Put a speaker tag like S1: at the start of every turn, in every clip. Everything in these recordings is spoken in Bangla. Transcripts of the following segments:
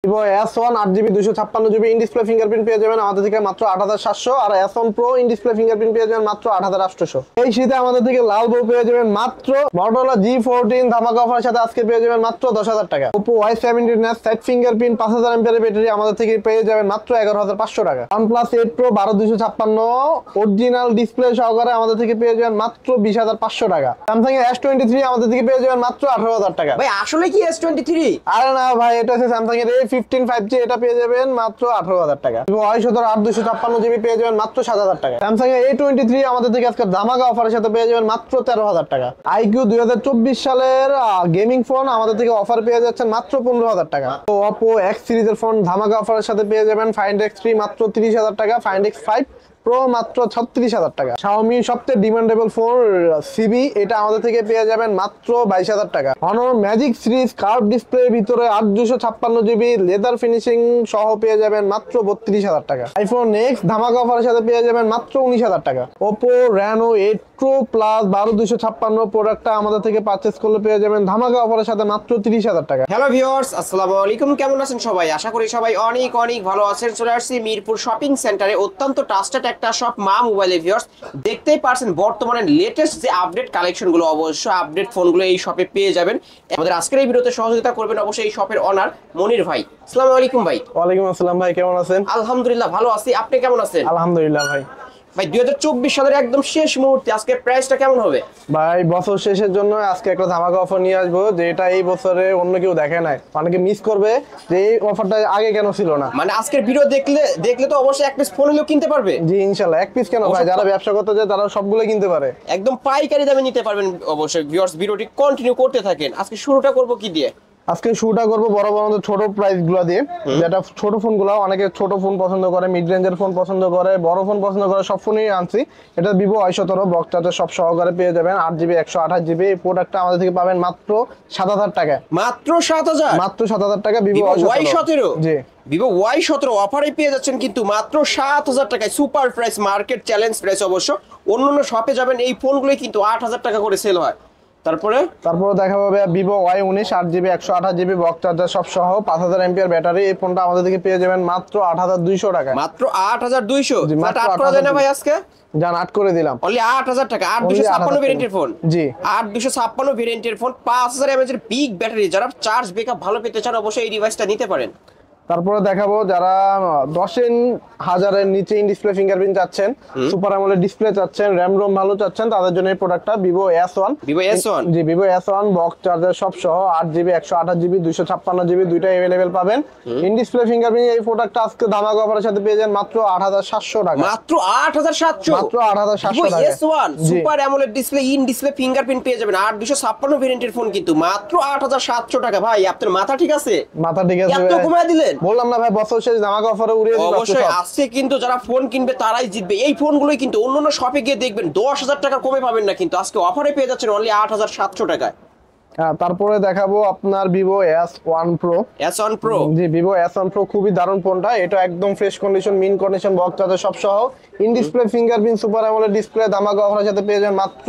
S1: Vivo S1 8GB 256GB in display fingerprint পেয়ে যাবেন আমাদের থেকে মাত্র 8700 আর S1 Pro in display fingerprint পেয়ে যাবেন মাত্র 8800। এই শীতে আমাদের থেকে লাল বউ পেয়ে যাবেন মাত্র Motorola G14 ধামাকা অফারের সাথে আজকে পেয়ে যাবেন মাত্র 10000 টাকা। Oppo Y17s side fingerprint 5000 mAh এর ব্যাটারি আমাদের থেকে পেয়ে যাবেন মাত্র 11500 টাকা। OnePlus 8 Pro 12256 অরিজিনাল ডিসপ্লে সহকারে আমাদের থেকে পেয়ে যাবেন মাত্র 20500 টাকা। Samsung এর S23 আমাদের থেকে পেয়ে যাবেন মাত্র 18000 টাকা।
S2: ভাই আসলে কি S23?
S1: আরে না ভাই, এটা হচ্ছে Samsung এর A15 5G, এটা পেয়ে যাবেন মাত্র 18000 টাকা। Vivo Y17 8256GB পেয়ে যাবেন মাত্র 7000 টাকা। Samsung এর A23 আমাদের থেকে আজকে ধামাকা অফারের সাথে পেয়ে যাবেন মাত্র 13000 টাকা। iQ 2024 সালের গেমিং ফোন আমাদের থেকে অফার পেয়ে যাচ্ছেন মাত্র 15000 টাকা। তো Oppo X সিরিজের ফোন ধামাকা অফারের সাথে পেয়ে যাবেন Find X3 মাত্র 30000 টাকা, Find X5 Pro মাত্র 36000 টাকা। Xiaomi সবচেয়ে ডিমান্ডেবল ফোন CB, এটা আমাদের থেকে পেয়ে যাবেন মাত্র 22000 টাকা। Honor Magic সিরিজ কার্ভ ডিসপ্লের ভিতরে 8256GB লেদার ফিনিশিং সহ পেয়ে যাবেন মাত্র 32000 টাকা। iPhone X ধামাকা অফারের সাথে পেয়ে যাবেন মাত্র 19000 টাকা। Oppo Reno 8 Pro Plus 12256 প্রোডাক্টটা আমাদের থেকে পারচেজ করলে পেয়ে যাবেন ধামাকা অফারের সাথে মাত্র 30000 টাকা।
S2: হ্যালো ভিউয়ার্স, আসসালামু আলাইকুম। কেমন আছেন সবাই? আশা করি সবাই অনেক অনেক ভালো আছেন। চলে আসছি মিরপুর শপিং সেন্টারে, অত্যন্ত ট্রাস্টেড একটা শপ মা মোবাইলে। ভিউয়ার্স দেখতেই পারছেন বর্তমানে লেটেস্ট যে আপডেট কালেকশনগুলো, অবশ্য আপডেট ফোনগুলো এই শপে পেয়ে যাবেন। আমাদের আজকের এই ভিডিওতে সহযোগিতা করবেন অবশ্যই এই শপের অনার মনির ভাই। আসসালামু আলাইকুম ভাই।
S1: ওয়ালাইকুম আসসালাম ভাই, কেমন আছেন?
S2: আলহামদুলিল্লাহ ভালো আছি, আপনি কেমন আছেন?
S1: আলহামদুলিল্লাহ ভাই।
S2: ভাই 2024 সালের একদম শেষ মুহূর্তে আজকে প্রাইসটা কেমন হবে?
S1: ভাই বছর শেষের জন্য আজকে একটা ধামাকা অফার নিয়ে আসবো, যেটা এই বছরে অন্য কেউ দেখে নাই, অনেকে মিস করবে যে এই অফারটা আগে কেন ছিল না।
S2: মানে আজকের ভিডিও দেখলে তো অবশ্যই এক পিস ফোন হলেও কিনতে পারবে।
S1: জি ইনশাআল্লাহ, এক পিস কেন ভাই, যারা ব্যবসা করতে যায় তারা সবগুলো কিনতে পারে,
S2: একদম পাইকারি দামে নিতে পারবেন। অবশ্যই ভিউয়ার্স ভিডিওটি কন্টিনিউ করতে থাকেন। আজকে শুরুটা করব কি দিয়ে?
S1: আজকে শুরুটা করবো বড় ছোট প্রাইস গুলো দিয়ে, যেটা ছোট ফোন গুলো, অনেকে ছোট ফোন পছন্দ করে, মিড রেঞ্জের ফোন পছন্দ করে, বড় ফোন পছন্দ করে, সব ফোনই আনছি। এটা Vivo Y17 বক্স চার্জার সব সহকারে পেয়ে যাবেন 8GB 128GB। এই প্রোডাক্টটা আমাদের থেকে পাবেন মাত্র 7000 টাকা।
S2: মাত্র 7000?
S1: মাত্র 7000 টাকা Vivo
S2: Y17।
S1: জি
S2: Vivo Y17 অফারে পেয়ে যাচ্ছেন কিন্তু মাত্র 7000 টাকায়। Super price, market challenge price. অবশ্য অন্যান্য শপে যাবেন এই ফোনগুলোই কিন্তু 8000 টাকা করে সেল হয়। তারপরে দেখা পাবে Vivo Y19 8GB 128GB box charger সব সহ 5000 mAh ব্যাটারি। এই ফোনটা আমাদের থেকে পেয়ে যাবেন মাত্র 8200 টাকা। মাত্র 8200?
S1: মাত্র
S2: 8 করা যায় না ভাই আজকে?
S1: জান 8 করে দিলাম।
S2: অনলি 8000 টাকা। 8256 ভেরিয়েন্টের ফোন।
S1: জি
S2: 8256 ভেরিয়েন্টের ফোন, 5000 mAh এর বিগ ব্যাটারি। যারা চার্জ ব্যাকআপ ভালো পেতে চান অবশ্যই এই ডিভাইসটা নিতে পারেন।
S1: তারপরে দেখাবো যারা 10000 এর নিচে ইন ডিসপ্লে ফিঙ্গারপ্রিন্ট চাচ্ছেন, সুপার অ্যামোলেড ডিসপ্লে চাচ্ছেন, র‍্যাম রোম ভালো চাচ্ছেন, তাদের জন্য এই প্রোডাক্টটা Vivo S1। জি Vivo S1 বক্স চার্জার সব সহ 8GB 128GB 256GB দুইটা अवेलेबल পাবেন। ইন ডিসপ্লে ফিঙ্গারপ্রিন্ট এই প্রোডাক্টটা আজকে ধামাকা অফারের সাথে পেয়ে যান মাত্র 8700 টাকা।
S2: মাত্র 8700?
S1: মাত্র 8700 টাকা।
S2: S1 super AMOLED display in display fingerprint পেয়ে যাবেন 8256 ভেরিয়েন্টের ফোন কিন্তু মাত্র 8700 টাকা। ভাই আপনার মাথা ঠিক আছে?
S1: মাথা ঠিক আছে।
S2: এত কমায় দিলেন?
S1: বললাম না ভাই, বছর শেষ ধামাকা অফারে উড়িয়ে দিবেন।
S2: অবশ্যই আজকে কিন্তু যারা ফোন কিনবে তারাই জিতবে। এই ফোনগুলোই কিন্তু অন্যান্য শপে গিয়ে দেখবেন 10000 টাকা কমে পাবেন না, কিন্তু আজকে অফারে পেয়ে যাচ্ছেন অনলি 8700 টাকায়।
S1: হ্যাঁ, তারপরে দেখাবো আপনার Vivo S1 Pro।
S2: S1 Pro?
S1: জি Vivo S1 Pro খুবই দারুণ ফোনটা। এটা একদম fresh condition, mint condition, box charger সব সহ in display fingerprint super AMOLED display ধামাকা অফারের সাথে পেয়ে যাবেন মাত্র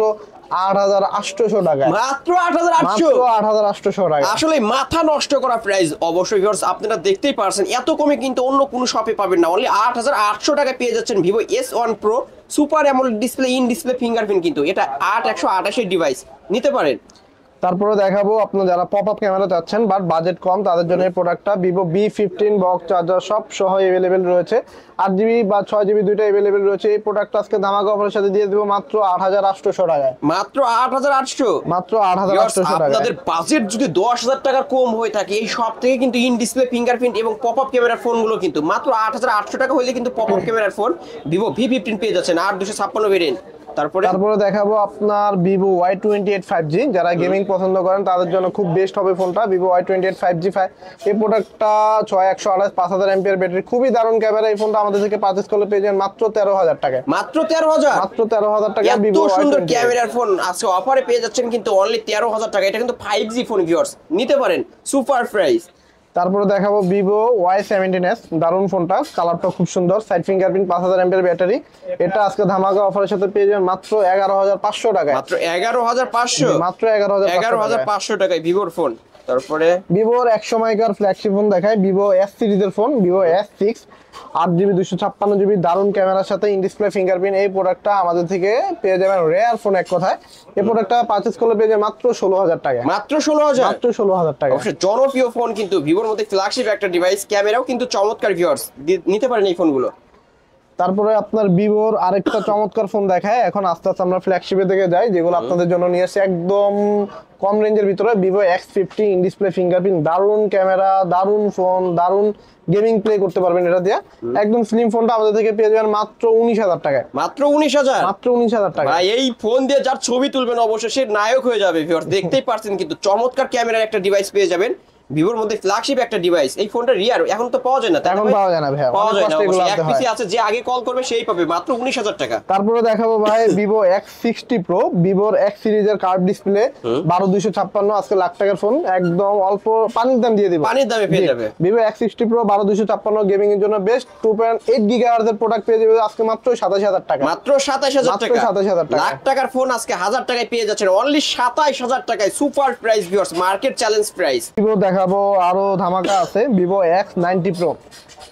S1: 8800 টাকা।
S2: মাত্র 8800?
S1: মাত্র 8800 টাকা।
S2: আসলে মাথা নষ্ট করা প্রাইস। অবশ্যই ভিউয়ার্স আপনারা দেখতেই পারছেন এত কমে কিন্তু অন্য কোনো শপে পাবেন না। অনলি 8800 টাকায় পেয়ে যাচ্ছেন Vivo S1 Pro super AMOLED display in display fingerprint কিন্তু। এটা 8128 এর ডিভাইস, নিতে পারেন।
S1: তারপরে দেখাবো আপনারা যারা পপ আপ ক্যামেরা চাচ্ছেন বাট বাজেট কম, তাদের জন্য এই প্রোডাক্টটা Vivo B15 বক্স চার্জার সব সহ अवेलेबल রয়েছে। 8GB বা 6GB দুইটা अवेलेबल রয়েছে। এই প্রোডাক্টটা আজকে ধামাকা অফারের সাথে দিয়ে দেব মাত্র 8800 টাকায়।
S2: মাত্র 8800?
S1: মাত্র 8800 টাকা।
S2: আপনাদের বাজেট যদি 10000 টাকার কম হয়ে থাকে এই সব থেকে কিন্তু ইন ডিসপ্লে ফিঙ্গারপ্রিন্ট এবং পপ আপ ক্যামেরার ফোনগুলো কিন্তু মাত্র 8800 টাকা হইলে কিন্তু পপ আপ ক্যামেরার ফোন Vivo V15 পেয়ে যাচ্ছেন 8256 ভেরিয়েন্ট। তারপরে দেখাবো আপনার Vivo Y28 5G। যারা গেমিং পছন্দ করেন তাদের জন্য খুব বেস্ট হবে ফোনটা Vivo Y28 5G। এই প্রোডাক্টটা 6128 5000 mAh ব্যাটারি, খুবই দারুণ ক্যামেরা। এই ফোনটা আমাদের থেকে পারচেজ করলে পেয়ে যাবেন মাত্র 13000 টাকা। মাত্র 13000?
S1: মাত্র 13000 টাকা
S2: Vivo Y28 সুন্দর ক্যামেরার ফোন আজকে অফারে পেয়ে যাচ্ছেন কিন্তু অনলি 13000 টাকা। এটা কিন্তু 5G ফোন ভিউয়ার্স, নিতে পারেন, সুপার প্রাইস।
S1: তারপরে দেখাবো Vivo Y17s, দারুণ ফোনটা, কালারটা খুব সুন্দর, সাইড ফিঙ্গারপ্রিন্ট 5000 mAh ব্যাটারি। এটা আজকে ধামাকা অফারের সাথে পেয়ে যাবেন মাত্র 11500 টাকা।
S2: মাত্র 11500?
S1: মাত্র 11500
S2: টাকায় ভিভোর ফোন। তারপরে
S1: ভিভোর এক সময়কার ফ্ল্যাগশিপ ফোন দেখায়, ভিভো এস সিরিজের phone, Vivo S6, 8GB 256GB, দারুণ ক্যামেরার সাথে ইন ডিসপ্লে ফিঙ্গারপ্রিন্ট। এই প্রোডাক্টটা আমাদের থেকে পেয়ে যাবেন রেয়ার ফোন এক কথায়। এই প্রোডাক্টটা পারচেজ করলে পেয়ে যাবেন মাত্র 16,000 টাকা।
S2: মাত্র 16,000,
S1: মাত্র 16,000 টাকা।
S2: অবশ্যই জনপ্রিয় ফোন কিন্তু ভিভোর মধ্যে ফ্ল্যাগশিপ একটা ডিভাইস, ক্যামেরাও কিন্তু চমৎকার ভিউয়ার্স, নিতে পারেন এই ফোনগুলো।
S1: তারপরে আপনার ভিভোর আরেকটা চমৎকার ফোন দেখায়। এখন আস্তে আস্তে আমরা ফ্ল্যাগশিপের দিকে যাই, যেগুলো আপনাদের জন্য নিয়ে আসছে একদম কম রেঞ্জের ভিতরে। Vivo X50 in display fingerprint, দারুণ ক্যামেরা, দারুণ ফোন, দারুণ গেমিং প্লে করতে পারবেন এটা দিয়ে। একদম স্লিম ফোনটা আমাদের থেকে পেয়ে যাবেন মাত্র 19,000 টাকায়।
S2: মাত্র 19,000,
S1: মাত্র 19,000 টাকা।
S2: ভাই এই ফোন দিয়ে যার ছবি তুলবেন অবশ্যই সে নায়ক হয়ে যাবে ভিউয়ার্স। দেখতেই পারছেন কিন্তু চমৎকার ক্যামেরার একটা ডিভাইস পেয়ে যাবেন ভিভোর মধ্যে ফ্ল্যাগশিপ একটা ডিভাইস। এই ফোনটা রিয়ার এখন তো পাওয়া যায় না, তাই না
S1: এখন
S2: ভাই?
S1: পাওয়া যায় না ভাই,
S2: পাওয়া
S1: অনেক
S2: যায় না,
S1: কষ্টে এগুলো
S2: অবশ্যই
S1: আনতে
S2: এক পিসি
S1: হয়।
S2: আছে, যে আগে কল করবে সেই পাবে মাত্র 19,000 টাকা।
S1: তারপরে দেখাবো ভাই ভিভো X60 Pro, ভিভোর X সিরিজের কার্ভ ডিসপ্লে, 12256, আজকে লাখ টাকার ফোন, একদম অল্প পানির দাম দিয়ে দিব,
S2: পানির দামে পেয়ে যাবে।
S1: ভিভো X60 Pro 12256 গেমিং এর জন্য বেস্ট 2.8 GHz এর প্রোডাক্ট পেয়ে যাবে আজকে মাত্র 27,000 টাকা।
S2: মাত্র 27,000
S1: মাত্র
S2: টাকা,
S1: 27,000 টাকা।
S2: লাখ টাকার ফোন আজকে 1000 টাকায় পেয়ে যাচ্ছেন, অনলি 27,000 টাকায়। Super price viewers, market challenge price.
S1: Vivo দেখাবো আরো ধামাকা আছে, ভিভো X90 Pro।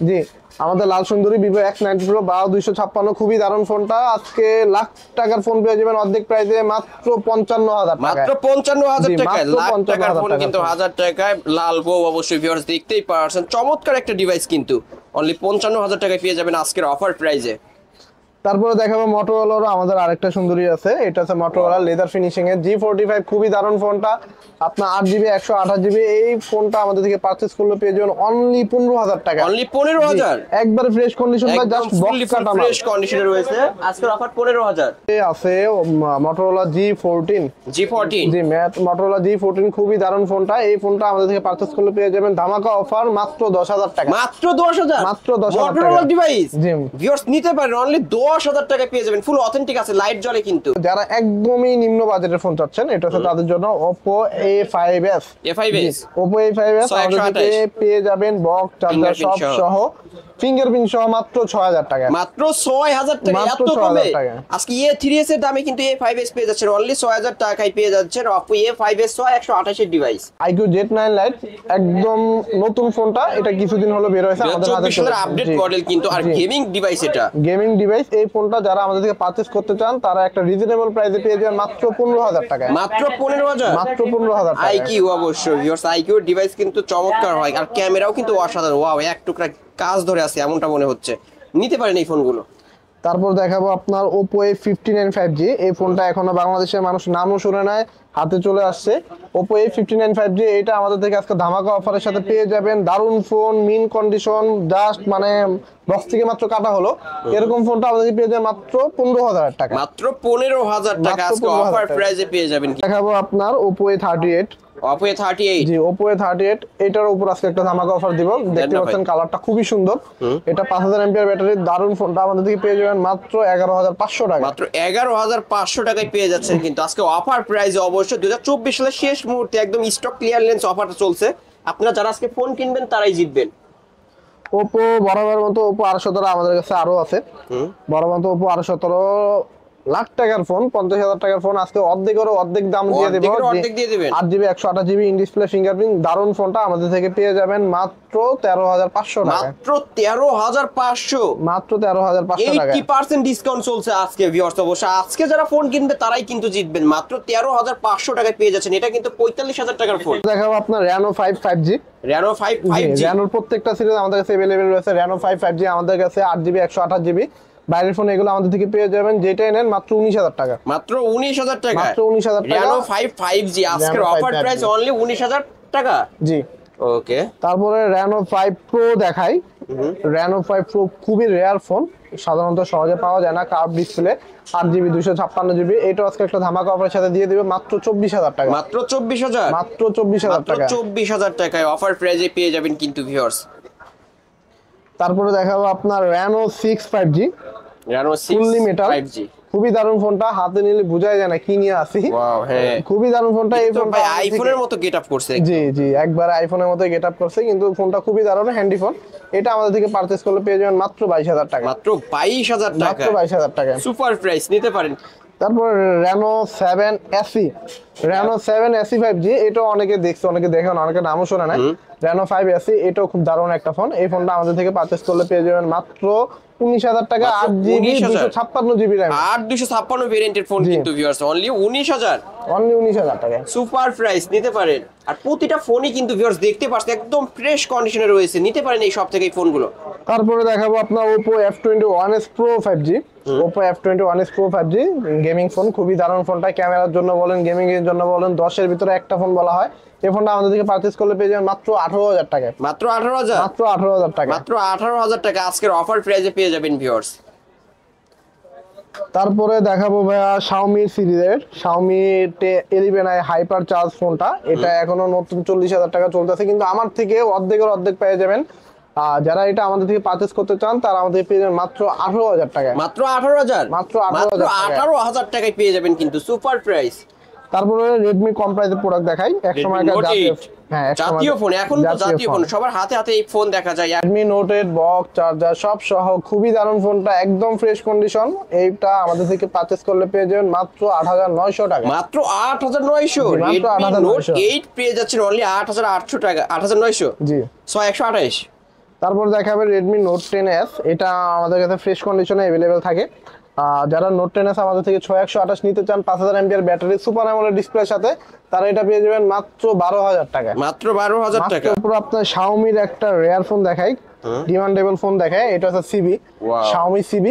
S1: জি, আমাদের লাল সুন্দরী ভিভো X90 Pro 12256, খুবই দারুণ ফোনটা। আজকে লাখ টাকার ফোন পেয়ে যাবেন অর্ধেক প্রাইসে মাত্র 55,000 টাকা।
S2: মাত্র 55,000
S1: জি,
S2: টাকায়
S1: মাত্র
S2: লাখ টাকার
S1: 55,000
S2: ফোন
S1: টাকার
S2: কিন্তু
S1: ফোন।
S2: 1000 টাকায় লাল বউ অবশ্যই ভিউয়ার্স দেখতেই পারছেন, চমৎকার একটা ডিভাইস কিন্তু অনলি 55,000 টাকায় পেয়ে যাবেন আজকের অফার প্রাইসে।
S1: তারপরে দেখাবো মোটরোলার আমাদের আরেকটা সুন্দরী আছে, এটা আছে মোটরোলা লেদার ফিনিশিং এর G45, খুবই দারুণ ফোনটা। আপনার 8GB 128GB, এই ফোনটা আমাদের থেকে পারচেজ করলে পেয়ে যাবেন অনলি 15,000 টাকা।
S2: অনলি 15,000,
S1: একবারে ফ্রেশ কন্ডিশন বা জাস্ট বক্স কাটা মাল।
S2: ফ্রেশ কন্ডিশনে রয়েছে আজকের অফার 15,000।
S1: আছে মোটরোলা G14,
S2: G14,
S1: জি মোটরোলা G14, খুবই দারুণ ফোনটা। এই ফোনটা আমাদের থেকে পারচেজ করলে পেয়ে যাবেন ধামাকা অফার মাত্র 10,000 টাকা।
S2: মাত্র 10,000,
S1: মাত্র 10,000 টাকা।
S2: মোটরোলা ডিভাইস
S1: জি
S2: ভিউয়ার্স নিতে পারেন অনলি 10,000 টাকায় পেয়ে যাবেন, ফুল অথেন্টিক আছে, লাইট জ্বলে কিন্তু।
S1: যারা একদমই নিম্ন বাজেটের ফোন চাচ্ছেন, এটা হচ্ছে তাদের জন্য Oppo A5s।
S2: A5s,
S1: Oppo A5s আমাদের থেকে পেয়ে যাবেন বক্স চার্জার সব সহ, ফিঙ্গারপ্রিন্ট সহ মাত্র 6,000 টাকা।
S2: মাত্র 6,000 টাকা,
S1: মাত্র
S2: এত
S1: 6,000
S2: কমে
S1: টাকা।
S2: আজকে A3s এর দামে কিন্তু A5s পেয়ে যাচ্ছেন অনলি 6,000 টাকায় পেয়ে যাচ্ছেন Oppo A5s 128 এর ডিভাইস।
S1: iQOO Z9 Lite একদম নতুন ফোনটা, এটা কিছুদিন হলো বের হয়েছে আমাদের হাতে।
S2: 2024 সালের আপডেট মডেল কিন্তু, আর গেমিং ডিভাইস এটা।
S1: গেমিং ডিভাইস, এই ফোনটা যারা আমাদের থেকে পারচেজ করতে চান তারা একটা রিজনেবল প্রাইসে পেয়ে যাবেন মাত্র 15,000 টাকা।
S2: মাত্র 15,000,
S1: মাত্র 15,000 টাকা।
S2: iQOO অবশ্যই ভিউয়ার্স, iQOO ডিভাইস কিন্তু চমৎকার হয়, আর ক্যামেরাও কিন্তু অসাধারণ। ওয়াও, এক টুকরা কাজ ধরে আছে এমনটা মনে হচ্ছে, নিতে পারেন এই ফোনগুলো।
S1: তারপর দেখাবো আপনার Oppo A59 5G, এই ফোনটা এখনো বাংলাদেশের মানুষ নামও শুনে নাই, হাতে চলে আসছে Oppo A59 5G। এটা আমাদের থেকে আজকে ধামাকা অফারের সাথে পেয়ে যাবেন, দারুণ ফোন, মিন কন্ডিশন, জাস্ট মানে বক্স থেকে মাত্র কাটা হলো, এরকম ফোনটা আমাদের পেয়ে যাবেন মাত্র 15,000 টাকা।
S2: মাত্র 15,000 টাকা
S1: মাত্র
S2: আজকে
S1: 15,000
S2: অফার
S1: টাকা।
S2: প্রাইসে পেয়ে যাবেন।
S1: দেখাবো আপনার Oppo A38।
S2: Oppo A38,
S1: জি, Oppo A38, এটার উপর আজকে একটা ধামাকা অফার দিব। দেখতে
S2: না
S1: পাচ্ছেন
S2: ভাই।
S1: কালারটা খুবই সুন্দর, এটা 5000 mAh ব্যাটারি, দারুণ ফোনটা আমাদের থেকে পেয়ে যাবেন মাত্র 11,500 টাকা।
S2: মাত্র 11,500 টাকায় পেয়ে যাচ্ছেন কিন্তু আজকে অফার প্রাইসে। অবশ্যই 2024 সালের শেষ মুহূর্তে একদম স্টক ক্লিয়ারেন্স অফারটা চলছে, আপনারা যারা আজকে ফোন কিনবেন তারাই জিতবেন।
S1: Oppo বরাবর মতো Oppo 817 আমাদের কাছে আরো আছে, বরাবর মতো Oppo 817 লাখ টাকার ফোন, 50,000 টাকার ফোন আজকে অর্ধেক দাম দিয়ে দেব।
S2: অর্ধেক দিয়ে দিবেন।
S1: 8GB 128GB in display fingerprint, দারুণ ফোনটা আমাদের থেকে পেয়ে যাবেন মাত্র 13,500 টাকা।
S2: মাত্র 13,500,
S1: মাত্র 13,500 টাকা।
S2: 80% ডিসকাউন্ট চলছে আজকে ভিউয়ার্স। অবশ্যই আজকে যারা ফোন কিনবে তারাই কিন্তু জিতবেন, মাত্র 13,500 টাকায় পেয়ে যাচ্ছেন। এটা কিন্তু 45,000 টাকার ফোন।
S1: দেখাবো আপনার Reno 5 5G।
S2: Reno 5 5G,
S1: Renoর প্রত্যেকটা সিরিজ আমাদের কাছে अवेलेबल রয়েছে। Reno 5 5G আমাদের কাছে 8GB 128GB, বাইরের ফোন এগুলো আমাদের থেকে পেয়ে যাবেন যেটাই নেন মাত্র 19,000 টাকা।
S2: মাত্র 19,000 টাকা।
S1: মাত্র 19,000 টাকা।
S2: Reno 5 5G আজকের
S1: Reno 5
S2: offer
S1: 5G
S2: price only 19,000 টাকা।
S1: জি।
S2: ওকে,
S1: তারপরে Reno 5 Pro দেখাই। Reno 5 Pro খুবই রেয়ার ফোন, সাধারণত সহজে পাওয়া যায় না, কার্ভ ডিসপ্লে, 8GB 256GB। এটা আজকে একটা ধামাকা অফারের সাথে দিয়ে দিবে মাত্র 24,000 টাকা।
S2: মাত্র 24,000,
S1: মাত্র 24,000
S2: মাত্র
S1: টাকা।
S2: 24,000 টাকায় অফার প্রাইসে পেয়ে যাবেন কিন্তু ভিউয়ার্স।
S1: তারপরে দেখাবো আপনার Reno 6 5G,
S2: Reno 6
S1: fully metal,
S2: 5G।
S1: খুবই দারুণ ফোনটা, হাতে নিলে বোঝাই যায় না কি নিয়ে আসি।
S2: ওয়াও, হ্যাঁ,
S1: খুবই দারুণ ফোনটা। এই
S2: তো
S1: ফোনটা
S2: ভাই
S1: আমাদের
S2: আইফোনের
S1: থেকে-
S2: মতো গেটআপ করছে।
S1: জি জি, একবার আইফোনের মতো গেট আপ করছে, কিন্তু ফোনটা খুবই দারুণ, হ্যান্ডি ফোন। এটা আমাদের থেকে পারচেজ করলে পেয়ে যাবেন মাত্র 22,000 টাকা।
S2: মাত্র 22,000 টাকা,
S1: মাত্র 22,000 টাকা।
S2: সুপার প্রাইস, নিতে পারেন।
S1: তারপর Reno 7 SE, Reno 7 SE 5G, এটা অনেকে দেখছে, অনেকে দেখে না, অনেকে নামও শোনে না। Reno 5 SE এটাও খুব দারুণ একটা ফোন। এই ফোনটা আমাদের থেকে পারচেজ করলে পেয়ে যাবেন মাত্র 19,000 টাকা, 8GB 256GB RAM।
S2: 8256 ভেরিয়েন্টের ফোন কিন্তু ভিউয়ার্স অনলি 19,000,
S1: অনলি 19,000 টাকা।
S2: সুপার প্রাইস, নিতে পারেন। আর প্রতিটা ফোনই কিন্তু ভিউয়ার্স দেখতে পাচ্ছেন একদম ফ্রেশ কন্ডিশনে রয়েছে, নিতে পারেন এই সব থেকে এই ফোনগুলো।
S1: তারপরে দেখাবো আপনার Oppo F21s Pro 5G, Oppo F21s Pro 5G gaming phone, খুবই দারুণ ফোনটা। ক্যামেরার জন্য বলেন, গেমিং এর জন্য বলেন, 10 এর ভিতরে একটা ফোন বলা হয়। এই ফোনটা আমাদের থেকে পারচেজ করলে পেয়ে যাবেন মাত্র 18,000 টাকায়।
S2: মাত্র 18,000,
S1: মাত্র 18,000 টাকা।
S2: মাত্র 18,000 টাকা আজকের অফার প্রাইসে পেয়ে যাবেন ভিউয়ার্স।
S1: তারপরে দেখাবো ভাইয়া Xiaomi সিরিজের Xiaomi 11i হাইপার চার্জ ফোনটা। এটা এখনো নতুন 40,000 টাকা চলতেছে, কিন্তু আমার থেকে অর্ধেকের অর্ধেক পেয়ে যাবেন। যারা এটা আমাদের থেকে পারচেজ করতে চান তারা আমাদের পেয়ে যাবেন মাত্র 18,000 টাকায়।
S2: মাত্র 18,000,
S1: মাত্র 18,000
S2: টাকায় পেয়ে যাবেন কিন্তু সুপার প্রাইস।
S1: তারপরে Redmi কম প্রাইসের প্রোডাক্ট দেখাই। এক সময়
S2: জাতীয় ফোন, এখন তো জাতীয় ফোন, সবার হাতে হাতে এই ফোন দেখা যায়।
S1: Redmi Note 8 বক্স চার্জার সব সহ খুবই দারুণ ফোনটা, একদম ফ্রেশ কন্ডিশন। এইটা আমাদের থেকে পারচেজ করলে পেয়ে যাবেন মাত্র 8,900 টাকা।
S2: মাত্র 8,900।
S1: মাত্র
S2: Redmi
S1: 8,900।
S2: Note 8 পেয়ে যাচ্ছেন অনলি 8,800 টাকা, 8,900,
S1: জি
S2: 128।
S1: তারপর দেখাবে Redmi Note 10s, এটা আমাদের কাছে ফ্রেশ কন্ডিশনে अवेलेबल থাকে। যারা Note 10s আমাদের থেকে 6128 নিতে চান, 5000 mAh ব্যাটারি, সুপার অ্যামোলেড ডিসপ্লের সাথে, তারা এটা পেয়ে যাবেন মাত্র 12,000 টাকা।
S2: মাত্র 12,000 টাকা।
S1: তারপর আপনার Xiaomi এর একটা রেয়ার ফোন দেখাই, ডিমান্ডেবল ফোন দেখায়। এটা হচ্ছে CB, Xiaomi CB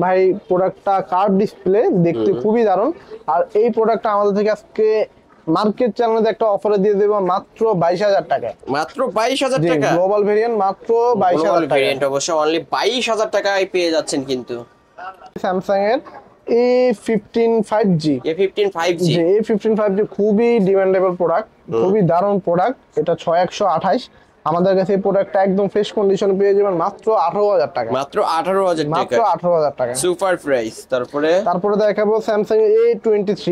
S1: ভাই। প্রোডাক্টটা কার্ভ ডিসপ্লে, দেখতে খুবই দারুণ। আর এই প্রোডাক্টটা আমাদের থেকে আজকে মার্কেট চ্যানেলে একটা অফারে দিয়ে দেব মাত্র 22,000 টাকায়।
S2: মাত্র 22,000 টাকা।
S1: গ্লোবাল ভেরিয়েন্ট মাত্র 22,000 টাকা।
S2: ভেরিয়েন্ট অবশ্য অনলি 22,000 টাকায় পেয়ে যাচ্ছেন কিন্তু।
S1: স্যামসাং এর A15 5G,
S2: A15 5G,
S1: A15 5G খুবই ডিমান্ডেবল প্রোডাক্ট, খুবই দারুণ প্রোডাক্ট। এটা 6128। আমাদের কাছে এই প্রোডাক্টটা একদম ফ্রেশ কন্ডিশনে পেয়ে যাবেন মাত্র 18,000 টাকা।
S2: মাত্র 18,000 টাকা,
S1: মাত্র 18,000 টাকা
S2: সুপার প্রাইস। তারপরে
S1: দেখাবো স্যামসাং A23।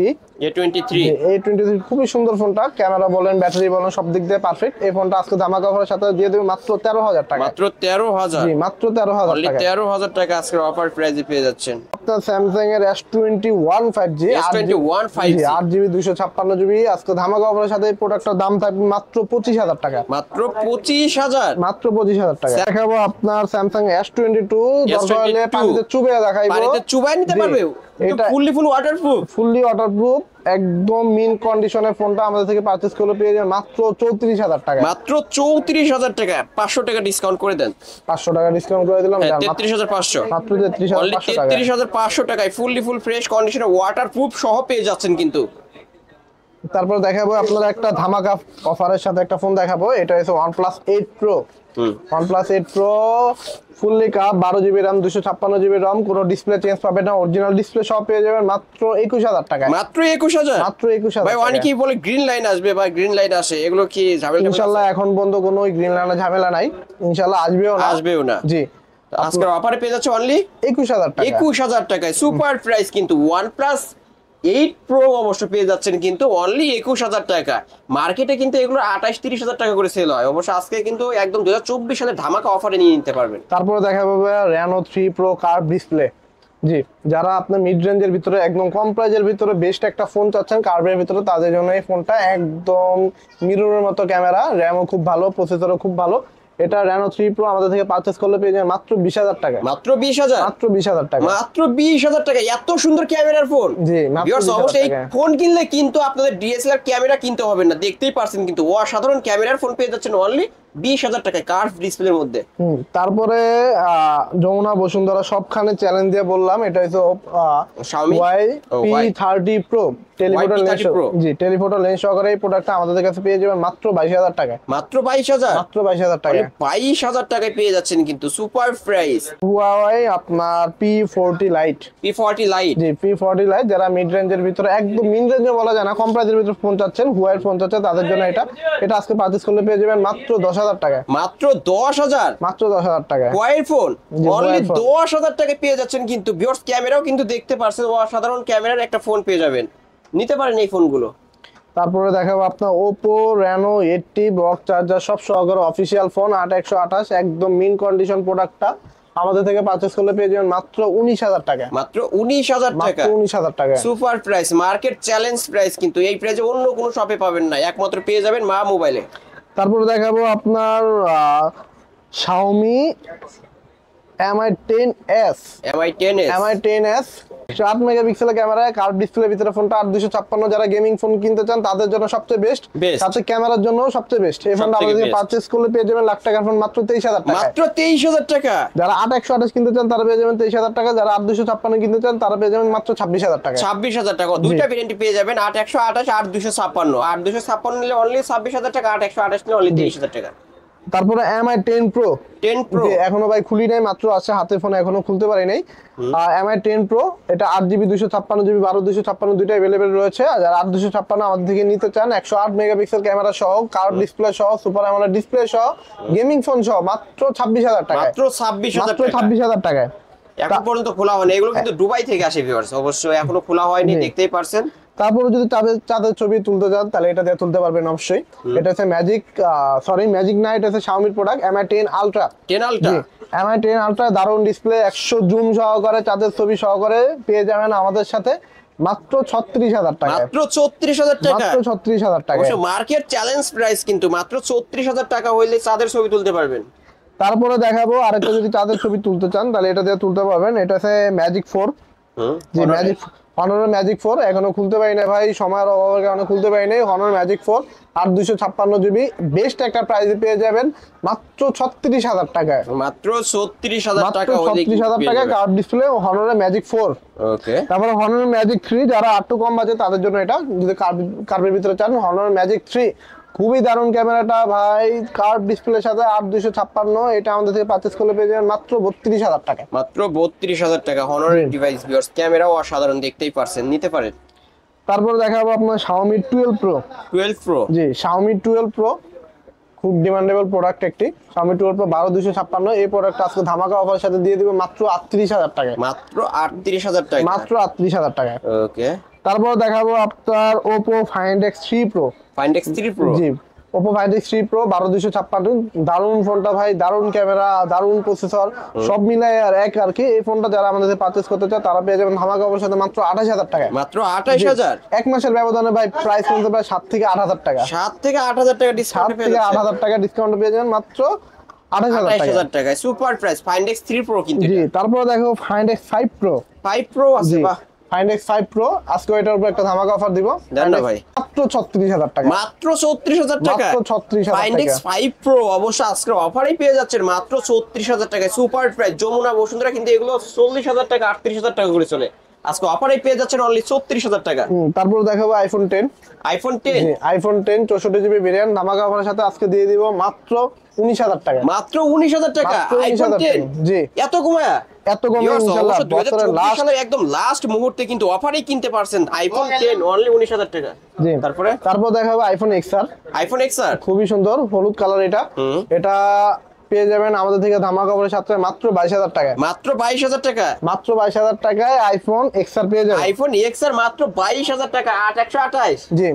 S1: A23 খুবই সুন্দর ফোনটা, ক্যামেরা বলেন, ব্যাটারি বলেন, সব দিক দিয়ে পারফেক্ট। এই ফোনটা আজকে ধামাকা অফারের সাথে দিয়ে দেব মাত্র 13,000 টাকা।
S2: মাত্র 13,000,
S1: জি মাত্র 13,000
S2: অনলি
S1: টাকা।
S2: 13,000 টাকা আজকের অফার প্রাইসে পেয়ে যাচ্ছেন।
S1: আপনার স্যামসাং এর S21 5G,
S2: S21 5G,
S1: 8GB 256GB আজকে ধামাকা অফারের সাথে এই প্রোডাক্টটার দাম থাকবে মাত্র 25,000 টাকা।
S2: মাত্র 25,000,
S1: মাত্র 25,000 টাকা। দেখাবো আপনার স্যামসাং S22, দরকার হলে পানিতে চুবিয়ে দেখাইবো,
S2: পানিতে চুবাই নিতে পারবে। এটা ফুললি ওয়াটারপ্রুফ,
S1: ফুললি ওয়াটারপ্রুফ, একদম মিন কন্ডিশনের ফোনটা আমাদের থেকে পারচেজ করলে পেয়ে যাবেন মাত্র 34,000 টাকা।
S2: মাত্র 34,000 টাকা, 500 টাকা ডিসকাউন্ট করে দেন।
S1: 500 টাকা ডিসকাউন্ট করে দিলাম,
S2: 33,500,
S1: মাত্র 33,500 টাকা।
S2: 33,500 টাকায় ফুললি ফ্রেশ কন্ডিশনে ওয়াটারপ্রুফ সহ পেয়ে যাচ্ছেন কিন্তু।
S1: তারপর দেখাবো আপনারা একটা ধামাকা অফারের সাথে একটা ফোন দেখাবো। এটা হচ্ছে OnePlus 8 Pro। OnePlus 8 Pro fully cup, 12GB RAM, 256GB ROM, কোনো ডিসপ্লে চেঞ্জ পাবেন না, অরিজিনাল ডিসপ্লে সব পেয়ে যাবেন মাত্র 21,000 টাকা।
S2: মাত্র 21,000,
S1: মাত্র 21,000
S2: ভাই। অনেকেই বলে গ্রিন লাইন আসবে বা গ্রিন লাইট আসে, এগুলো কি ঝামেলা?
S1: ইনশাআল্লাহ এখন পর্যন্ত কোনো গ্রিন লাইনের ঝামেলা নাই, ইনশাআল্লাহ আসবেও না। জি
S2: আজকের অফারে পেয়ে যাচ্ছে অনলি
S1: 21,000 টাকা।
S2: 21,000 টাকায় সুপার প্রাইস কিন্তু। OnePlus 8 Pro অবশ্য পেয়ে যাচ্ছেন কিন্তু অনলি 21,000 টাকা। মার্কেটে কিন্তু এগুলো 28-30,000 টাকা করে সেল হয়, অবশ্য আজকে কিন্তু একদম 2024 সালের ধামাকা অফারে নিয়ে নিতে পারবেন।
S1: তারপরে দেখাবো Reno 3 Pro কার্ভ ডিসপ্লে। জি যারা আপনার মিড রেঞ্জের ভিতরে একদম কম প্রাইজের ভিতরে বেস্ট একটা ফোন চাচ্ছেন কার্ভের ভিতরে, তাদের জন্য এই ফোনটা একদম মিররের মতো ক্যামেরা, র্যামও খুব ভালো, প্রসেসরও খুব ভালো। এটা Reno 3 Pro আমাদের থেকে পারচেজ করলে পেয়ে যাবেন মাত্র 20,000 টাকা।
S2: মাত্র 20,000,
S1: মাত্র 20,000 টাকা।
S2: মাত্র 20,000 টাকা, এত সুন্দর ক্যামেরার ফোন।
S1: জি মাত্র 20,000
S2: অবশ্যই এই
S1: টাকা।
S2: ফোন কিনলে কিন্তু আপনাদের ডিএসএলআর ক্যামেরা কিনতে হবে না, দেখতেই পারছেন কিন্তু অসাধারণ ক্যামেরার ফোন পেয়ে যাচ্ছেন অনলি 20,000 টাকায় কার্ভ ডিসপ্লের মধ্যে।
S1: তারপরে যমুনা বসুন্ধরা সবখানে চ্যালেঞ্জ দিয়ে বললাম, এটা হচ্ছে
S2: Xiaomi
S1: YP30 Pro telephoto lens. জি টেলিফোটো লেন্স সহকারে এই প্রোডাক্টটা আমাদের কাছে পেয়ে যাবেন মাত্র 22,000 টাকা।
S2: মাত্র 22,000,
S1: মাত্র 22,000 টাকা।
S2: 22,000 টাকায় পেয়ে যাচ্ছেন কিন্তু সুপার প্রাইস।
S1: Huawei আপনার P40 Lite,
S2: P40 Lite,
S1: জি P40 Lite যারা মিড রেঞ্জের ভিতরে, একদম মিড রেঞ্জে বলা যায় না, কম প্রাইসের ভিতরে ফোন চাচ্ছেন, Huawei ফোন চাচ্ছেন, তাদের জন্য এটা আজকে পারচেজ করলে পেয়ে যাবেন মাত্র 10,000 টাকা।
S2: মাত্র 10,000,
S1: মাত্র 10,000 টাকা।
S2: Huawei phone only
S1: Huawei phone।
S2: 10,000 টাকায় পেয়ে যাচ্ছেন কিন্তু। ভিউয়ার্স ক্যামেরাও কিন্তু দেখতে পারছেন, অসাধারণ ক্যামেরার একটা ফোন পেয়ে যাবেন, নিতে পারেন এই ফোনগুলো।
S1: তারপরে দেখাবো আপনার Oppo Reno 80 বক্স চার্জার সব সহকারে অফিসিয়াল ফোন 8128, একদম মিন কন্ডিশন প্রোডাক্টটা। আমাদের থেকে পারচেজ করলে পেয়ে যাবেন মাত্র 19,000 টাকা।
S2: মাত্র 19,000 টাকা,
S1: মাত্র 19,000 টাকা।
S2: Super price, market challenge price, কিন্তু এই প্রাইসে অন্য কোনো শপে পাবেন না, একমাত্র পেয়ে যাবেন মা মোবাইলে।
S1: তারপর দেখাবো আপনার Xiaomi Mi 10s।
S2: Mi 10s,
S1: Mi 10s 8 মেগাপিক্সেলের ক্যামেরা, কার্ভ ডিসপ্লের ভিতরে ফোনটা। 8256 যারা গেমিং ফোন কিনতে চান তাদের জন্য সবচেয়ে বেস্ট, সাথে ক্যামেরার জন্য সবচেয়ে বেস্ট। এই ফোনটা আমাদের পারচেজ করলে পেয়ে যাবেন লাখ টাকার ফোন মাত্র 23,000 টাকা।
S2: মাত্র 23,000 টাকা।
S1: যারা 8128 কিনতে চান তারা পেয়ে যাবেন 23,000 টাকা। যারা 8256 কিনতে চান তারা পেয়ে যাবেন মাত্র 26,000 টাকা।
S2: 26,000 টাকা, দুইটা ভেরিয়েন্ট পেয়ে যাবেন, 8128, 8256। 8256 নিলে অনলি 26,000 টাকা, 8128 নিলে অনলি 23,000 টাকা।
S1: তারপরে Mi 10 Pro।
S2: 10 Pro
S1: এখনো ভাই খুলি নাই, মাত্র আছে হাতে, ফোন এখনো খুলতে পারি নাই। Mi 10 Pro এটা 8GB 256GB 12 256 দুইটা अवेलेबल রয়েছে। আর যারা 8 256 আমাদের থেকে নিতে চান 108 মেগাপিক্সেল ক্যামেরা সহ, কার্ভ ডিসপ্লে সহ, সুপার অ্যামোলেড ডিসপ্লে সহ, গেমিং ফোন সহ মাত্র 26,000 টাকা।
S2: মাত্র 26,000
S1: মাত্র 26,000 টাকায়।
S2: এখন পর্যন্ত খোলা হয়নি, এগুলো কিন্তু দুবাই থেকে আসে ভিউয়ার্স, অবশ্যই এখনো খোলা হয়নি, দেখতেই পারছেন।
S1: তারপরে যদি চাঁদের ছবি তুলতে চান তাহলে এটা দিয়ে তুলতে পারবেন অবশ্যই। এটা হচ্ছে ম্যাজিক না, এটা হচ্ছে Xiaomi product Mi 10 Ultra।
S2: 10 Ultra,
S1: Mi 10 Ultra দারুণ ডিসপ্লে, 100 জুম সহকারে, চাঁদের ছবি সহকারে পেয়ে যাবেন আমাদের সাথে মাত্র 36,000 টাকা।
S2: মাত্র 34,000 টাকা,
S1: মাত্র 36,000 টাকা।
S2: অবশ্য মার্কেট চ্যালেঞ্জ প্রাইস, কিন্তু মাত্র 34,000 টাকা হইলে চাঁদের ছবি তুলতে পারবেন।
S1: তারপরে দেখাবো আরেকটা, যদি চাঁদের ছবি তুলতে চান তাহলে এটা দিয়ে তুলতে পারবেন। এটা হচ্ছে Magic 4। জি, Honor Magic 4 এখনো খুলতে পারি না ভাই, সময়ের অভাবের কারণে খুলতে পারি নাই। Honor Magic 4 8 256GB বেস্ট একটা প্রাইসে পেয়ে যাবেন মাত্র 36,000 টাকায়।
S2: মাত্র 36,000 টাকা,
S1: 36,000 টাকা কার্ভ ডিসপ্লে Honor Magic 4।
S2: ওকে,
S1: তারপরে Honor Magic 3 যারা একটু কম বাজে তাদের জন্য এটা, যদি কার্ভের ভিতরে চান Honor Magic 3 খুবই দারুণ ক্যামেরাটা ভাই, কার্ভ ডিসপ্লের সাথে 8 256। এটা আমাদের থেকে পারচেজ করলে পেয়ে যাবেন মাত্র 32,000 টাকা।
S2: মাত্র 32,000 টাকা হনরের ডিভাইস ভিউয়ার্স, ক্যামেরাও অসাধারণ, দেখতেই পারছেন, নিতে পারেন।
S1: তারপর দেখাবো আপনার Xiaomi 12 Pro।
S2: 12 Pro,
S1: জি, Xiaomi 12 Pro খুব ডিমান্ডেবল প্রোডাক্ট একটি। Xiaomi 12 Pro 12 256। এই প্রোডাক্ট আজকে ধামাকা অফারের সাথে দিয়ে দিব মাত্র 38,000 টাকায়।
S2: মাত্র 38,000 টাকা,
S1: মাত্র 38,000 টাকায়।
S2: ওকে।
S1: তারপর দেখাবো আপনার Oppo Find X3 Pro।
S2: Find X3 Pro,
S1: জি, Oppo Find X3 Pro 12 256। দারুণ ফোনটা ভাই, দারুণ ক্যামেরা, দারুণ প্রসেসর, সব মিলাই আর এক আর কি। এই ফোনটা যারা আমাদের পারচেজ করতে চায় তারা পেয়ে যাবেন ধামাকা অফারের সাথে মাত্র 28,000 টাকায়।
S2: মাত্র 28,000।
S1: এক মাসের ব্যবধানে ভাই প্রাইস কমতে পারে 7 থেকে 8,000 টাকা।
S2: 7 থেকে 8,000 টাকা ডিসকাউন্ট
S1: 7
S2: পেয়ে
S1: থেকে
S2: যাচ্ছেন।
S1: 8,000 টাকা ডিসকাউন্ট পেয়ে যাবেন মাত্র 28,000 টাকা।
S2: 28,000 টাকায় super price Find X3 Pro কিন্তু
S1: জি,
S2: এটা।
S1: তারপর দেখো Find X5 Pro।
S2: 5 Pro আছে, বাহ।
S1: Find X5 Pro আজকে এটার উপর একটা ধামাকা অফার দিব।
S2: দেন না ভাই।
S1: মাত্র 36,000 টাকা।
S2: মাত্র 34,000 টাকা,
S1: মাত্র 36,000
S2: Find
S1: টাকা।
S2: X5 Pro অবশ্য আজকের অফারেই পেয়ে যাচ্ছেন মাত্র 34,000 টাকায়, সুপার প্রাইস। যমুনা বসুন্ধরা কিন্তু এগুলো 40,000 টাকা 38,000 টাকা করে চলে, আজকে অফারেই পেয়ে যাচ্ছেন অনলি 34,000 টাকা।
S1: তারপর দেখাবো iPhone 10।
S2: iPhone 10,
S1: iPhone 10 64GB variant ধামাকা অফারের সাথে আজকে দিয়ে দিব মাত্র 19,000 টাকা।
S2: মাত্র 19,000 টাকা
S1: মাত্র
S2: iPhone 10।
S1: 19,000 জি,
S2: এত কমায়া,
S1: এত কমে ইনশাআল্লাহ
S2: অবশ্য
S1: বছরের
S2: 2024
S1: লাস্ট।
S2: সালের একদম লাস্ট মুহূর্তে কিন্তু অফারেই কিনতে পারছেন iPhone 10 অনলি 19,000 টাকা।
S1: জি,
S2: তারপর
S1: দেখাবো iPhone XR।
S2: iPhone XR
S1: খুবই সুন্দর হলুদ কালার এটা। এটা পেয়ে যাবেন আমাদের থেকে ধামাকা অফারের সাথে মাত্র 22,000 টাকায়।
S2: মাত্র 22,000 টাকা,
S1: মাত্র 22,000 টাকায় iPhone XR পেয়ে যাবেন।
S2: iPhone XR মাত্র 22,000 টাকা, 8128।
S1: জি,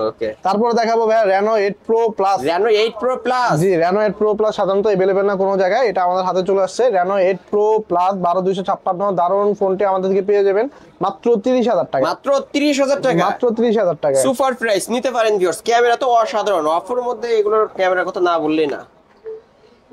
S2: ওকে।
S1: তারপর দেখাবো ভাই Reno 8 Pro Plus।
S2: Reno 8 Pro Plus,
S1: জি, Reno 8 Pro Plus সাধারণত अवेलेबल না কোনো জায়গায়, এটা আমাদের হাতে চলে আসছে। Reno 8 Pro Plus 12 256 দারুণ ফোনটি আমাদের থেকে পেয়ে যাবেন মাত্র 30,000 টাকা।
S2: মাত্র 30,000 টাকা,
S1: মাত্র 30,000 টাকা।
S2: সুপার প্রাইস, নিতে পারেন ভিউয়ার্স। ক্যামেরা তো অসাধারণ, অফারের মধ্যে এগুলোর ক্যামেরার কথা না বললেই না।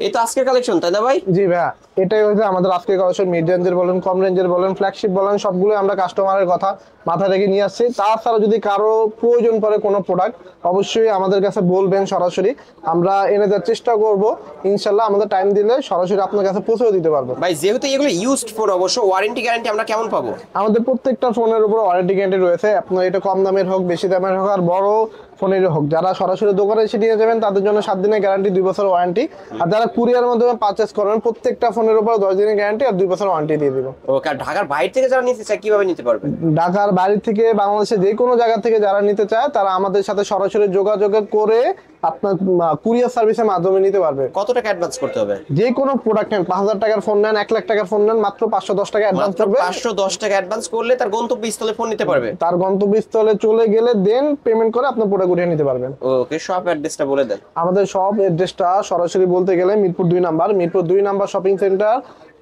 S2: এই তো আজকের কালেকশন, তাই না ভাই?
S1: জি ভাইয়া, এটাই হচ্ছে আমাদের আজকে কালেকশন। মিড রেঞ্জের বলেন, কম রেঞ্জের বলেন, ফ্ল্যাগশিপ বলেন, সবগুলো আমরা কাস্টমারের কথা মাথায় রেখে নিয়ে আসছি। তাছাড়া যদি কারো প্রয়োজন পড়ে কোনো প্রোডাক্ট অবশ্যই আমাদের কাছে বলবেন, সরাসরি আমরা এনে দেওয়ার চেষ্টা করব। ইনশাল্লাহ আমাদের টাইম দিলে সরাসরি আপনার কাছে পৌঁছেও দিতে পারবো।
S2: ভাই যেহেতু এগুলো ইউজড ফোন, অবশ্য ওয়ারেন্টি গ্যারান্টি আমরা কেমন পাবো?
S1: আমাদের প্রত্যেকটা ফোনের উপর ওয়ারেন্টি গ্যারান্টি রয়েছে। আপনার এটা কম দামের হোক, বেশি দামের হোক, আর বড় ফোনের হোক, যারা সরাসরি দোকানে এসে নিয়ে যাবেন তাদের জন্য 7 দিনের গ্যারান্টি, 2 বছর ওয়ারেন্টি। আর যারা কুরিয়ার মাধ্যমে পারচেজ করবেন প্রত্যেকটা ফোনের উপর 10 দিনের গ্যারান্টি আর 2 বছর ওয়ারেন্টি দিয়ে দিব।
S2: ওকে। আর ঢাকার বাইরে থেকে যারা নিতে চায় কিভাবে নিতে পারবে?
S1: ঢাকার বাইরে থেকে বাংলাদেশে যে কোনো জায়গা থেকে যারা নিতে চায় তারা আমাদের সাথে সরাসরি যোগাযোগ করে আপনার কুরিয়ার সার্ভিসের মাধ্যমে নিতে পারবে।
S2: কত টাকা অ্যাডভান্স করতে হবে?
S1: যে কোনো প্রোডাক্ট নেন, 5,000 টাকার ফোন নেন, 1 লাখ টাকার ফোন নেন, মাত্র 510 টাকা অ্যাডভান্স
S2: মাত্র
S1: করবে।
S2: 510 টাকা অ্যাডভান্স করলে তার গন্তব্যস্থলে ফোন নিতে পারবে।
S1: তার গন্তব্যস্থলে চলে গেলে দেন পেমেন্ট করে আপনার প্রোডাক্ট উঠিয়ে নিতে পারবেন।
S2: ওকে, শপ অ্যাড্রেসটা বলে দেন।
S1: আমাদের সব অ্যাড্রেসটা সরাসরি বলতে গেলে Mirpur 2 number shopping centre,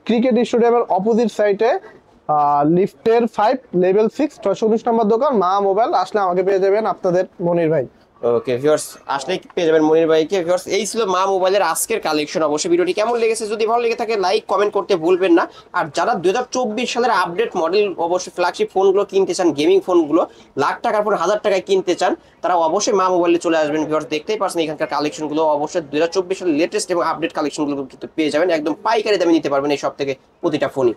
S1: cricket স্টেডিয়ামের অপোজিট সাইডে, লিফটের 5 লেভেল 6 619 নম্বর দোকান, মা মোবাইল। আসলে আমাকে পেয়ে যাবেন আপনাদের মনির ভাই।
S2: ওকে ভিউয়ার্স, আসলে পেয়ে যাবেন মনির ভাইকে। ভিউয়ার্স, এই ছিল মা মোবাইলের আজকের কালেকশন। অবশ্যই ভিডিওটি কেমন লেগেছে, যদি ভালো লেগে থাকে লাইক কমেন্ট করতে ভুলবেন না। আর যারা 2024 সালের আপডেট মডেল অবশ্যই ফ্ল্যাগশিপ ফোনগুলো কিনতে চান, গেমিং ফোনগুলো লাখ টাকার পর 1000 টাকায় কিনতে চান, তারা অবশ্যই মা মোবাইলে চলে আসবেন। ভিউয়ার্স, দেখতেই পাচ্ছেন এখানকার কালেকশনগুলো অবশ্যই 2024 সালের লেটেস্ট এবং আপডেট কালেকশনগুলো কিন্তু পেয়ে যাবেন। একদম পাইকারি দামে নিতে পারবেন এই সব থেকে প্রতিটা ফোনই।